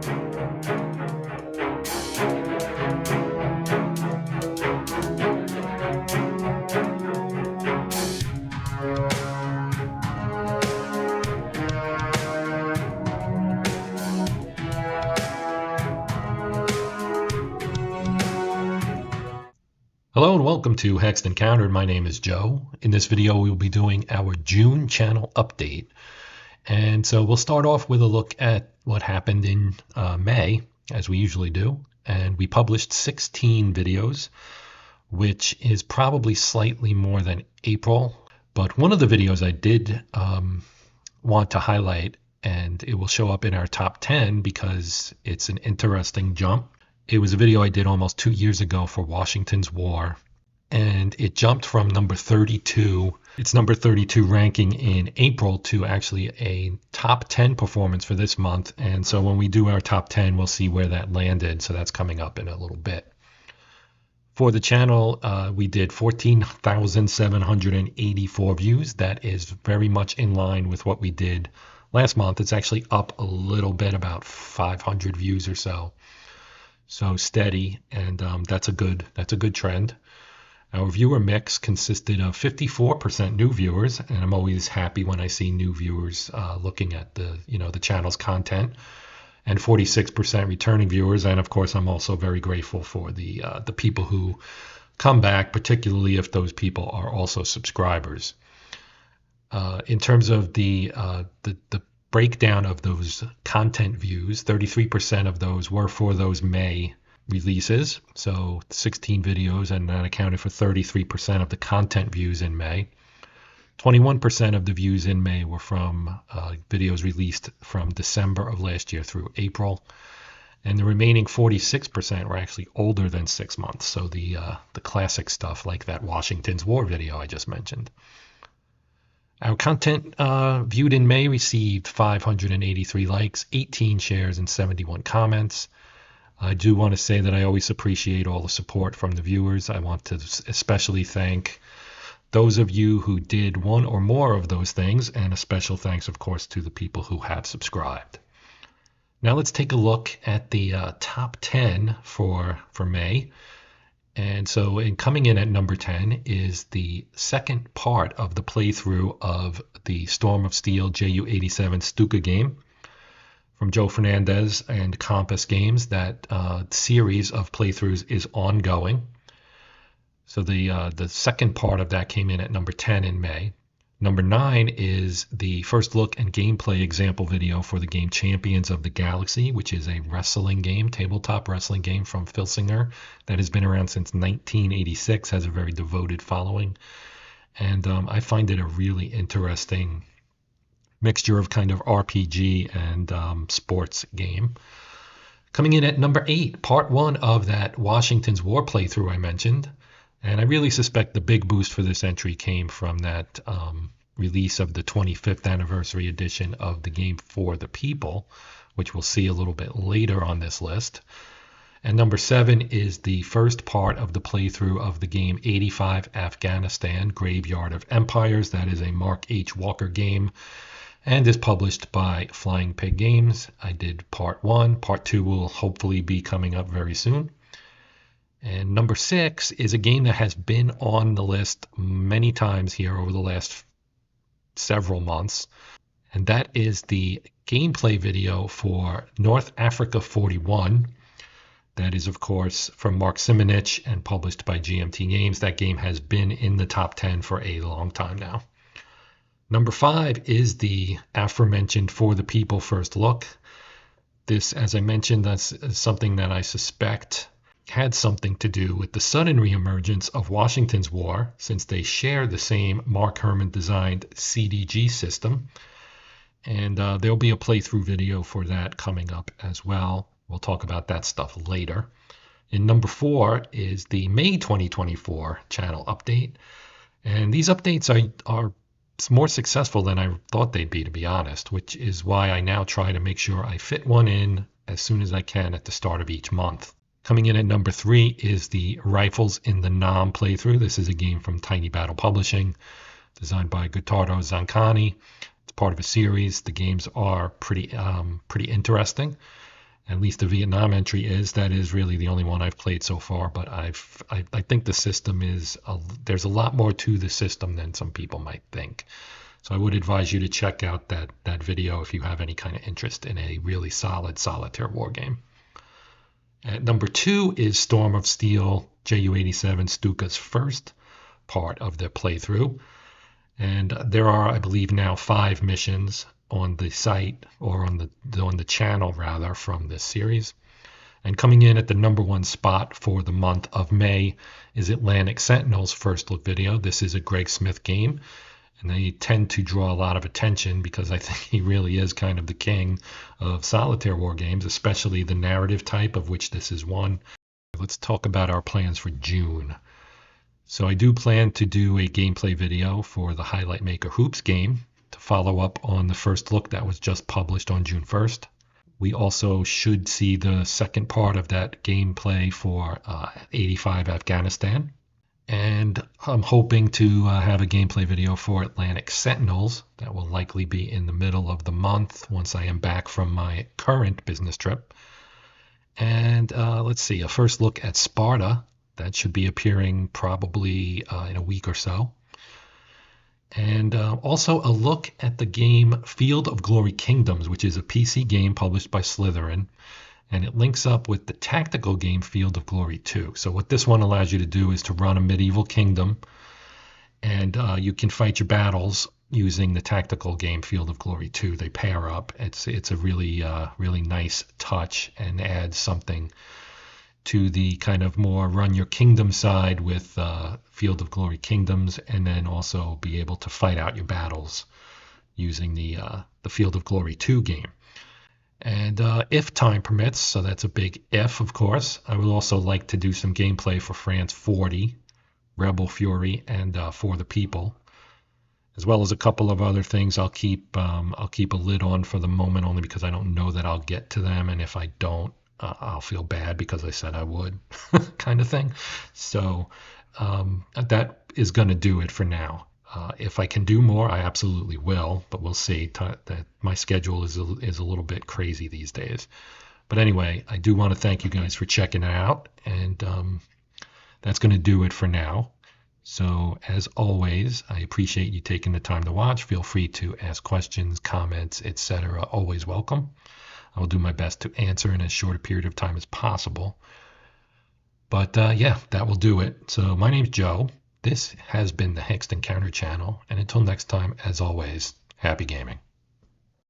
Hello and welcome to Hexed Countered. My name is Joe. In this video, we'll be doing our June channel update. And so we'll start off with a look at what happened in May, as we usually do. And we published 16 videos, which is probably slightly more than April. But one of the videos I did want to highlight, and it will show up in our top 10 because it's an interesting jump. It was a video I did almost 2 years ago for Washington's War, and it jumped from number 32, its number 32 ranking in April, to actually a top 10 performance for this month. And so when we do our top 10, we'll see where that landed. So that's coming up in a little bit. For the channel, we did 14,784 views. That is very much in line with what we did last month. It's actually up a little bit, about 500 views or so. So steady, and that's a good trend. Our viewer mix consisted of 54% new viewers, and I'm always happy when I see new viewers looking at the channel's content, and 46% returning viewers. And of course, I'm also very grateful for the people who come back, particularly if those people are also subscribers. In terms of the breakdown of those content views, 33% of those were for those May releases, so 16 videos, and that accounted for 33% of the content views in May. 21% of the views in May were from videos released from December of last year through April, and the remaining 46% were actually older than 6 months, so the classic stuff like that Washington's War video I just mentioned. Our content viewed in May received 583 likes, 18 shares, and 71 comments. I do want to say that I always appreciate all the support from the viewers. I want to especially thank those of you who did one or more of those things, and a special thanks, of course, to the people who have subscribed. Now let's take a look at the top 10 for May. And so coming in at number 10 is the second part of the playthrough of the Storm of Steel Ju-87 Stuka game from Joe Fernandez and Compass Games. That series of playthroughs is ongoing. So the second part of that came in at number 10 in May. Number 9 is the first look and gameplay example video for the game Champions of the Galaxy, which is a wrestling game, tabletop wrestling game from Filsinger that has been around since 1986, has a very devoted following. And I find it a really interesting mixture of kind of RPG and sports game. Coming in at number 8, part 1 of that Washington's War playthrough I mentioned. And I really suspect the big boost for this entry came from that release of the 25th anniversary edition of the game For the People, which we'll see a little bit later on this list. And number 7 is the first part of the playthrough of the game 85 Afghanistan Graveyard of Empires. That is a Mark H. Walker game and is published by Flying Pig Games. I did part 1. Part 2 will hopefully be coming up very soon. And number 6 is a game that has been on the list many times here over the last several months. And that is the gameplay video for North Africa 41. That is, of course, from Mark Simonich and published by GMT Games. That game has been in the top 10 for a long time now. Number 5 is the aforementioned For the People first look. This, as I mentioned, that's something that I suspect had something to do with the sudden reemergence of Washington's War, since they share the same Mark Herman designed CDG system. And there'll be a playthrough video for that coming up as well. We'll talk about that stuff later. And number 4 is the May 2024 channel update. And these updates are more successful than I thought they'd be, to be honest, which is why I now try to make sure I fit one in as soon as I can at the start of each month. Coming in at number 3 is the Rifles in the Nam playthrough. This is a game from Tiny Battle Publishing, designed by Gottardo Zancani. It's part of a series. The games are pretty interesting. At least the Vietnam entry is. That is really the only one I've played so far. But I think the system is there's a lot more to the system than some people might think. So I would advise you to check out that video if you have any kind of interest in a really solid solitaire war game. At number 2 is Storm of Steel Ju-87 Stuka's first part of the playthrough. And there are, I believe, now 5 missions on the site, or on the channel rather, from this series. And coming in at the number 1 spot for the month of May is Atlantic Sentinel's first look video. This is a Greg Smith game, and they tend to draw a lot of attention because I think he really is kind of the king of solitaire war games, especially the narrative type, of which this is one. Let's talk about our plans for June. So I do plan to do a gameplay video for the Highlight Maker Hoops game to follow up on the first look that was just published on June 1st. We also should see the second part of that gameplay for 85 Afghanistan. And I'm hoping to have a gameplay video for Atlantic Sentinels. That will likely be in the middle of the month once I am back from my current business trip. And let's see, a first look at Sparta. That should be appearing probably in a week or so. And also a look at the game Field of Glory Kingdoms, which is a PC game published by Slytherin. And it links up with the tactical game Field of Glory 2. So what this one allows you to do is to run a medieval kingdom. And you can fight your battles using the tactical game Field of Glory 2. They pair up. It's a really, really nice touch and adds something to the kind of more run your kingdom side with Field of Glory Kingdoms, and then also be able to fight out your battles using the Field of Glory 2 game. And if time permits, so that's a big if, of course, I would also like to do some gameplay for France 40, Rebel Fury, and For the People, as well as a couple of other things. I'll keep a lid on for the moment, only because I don't know that I'll get to them, and if I don't, I'll feel bad because I said I would, kind of thing. So that is going to do it for now. If I can do more, I absolutely will, but we'll see. That my schedule is a little bit crazy these days. But anyway, I do want to thank you guys for checking it out, and that's going to do it for now. So as always, I appreciate you taking the time to watch. Feel free to ask questions, comments, etc. Always welcome. I will do my best to answer in as short a period of time as possible. But yeah, that will do it. So my name's Joe. This has been the Hexed Countered channel. And until next time, as always, happy gaming.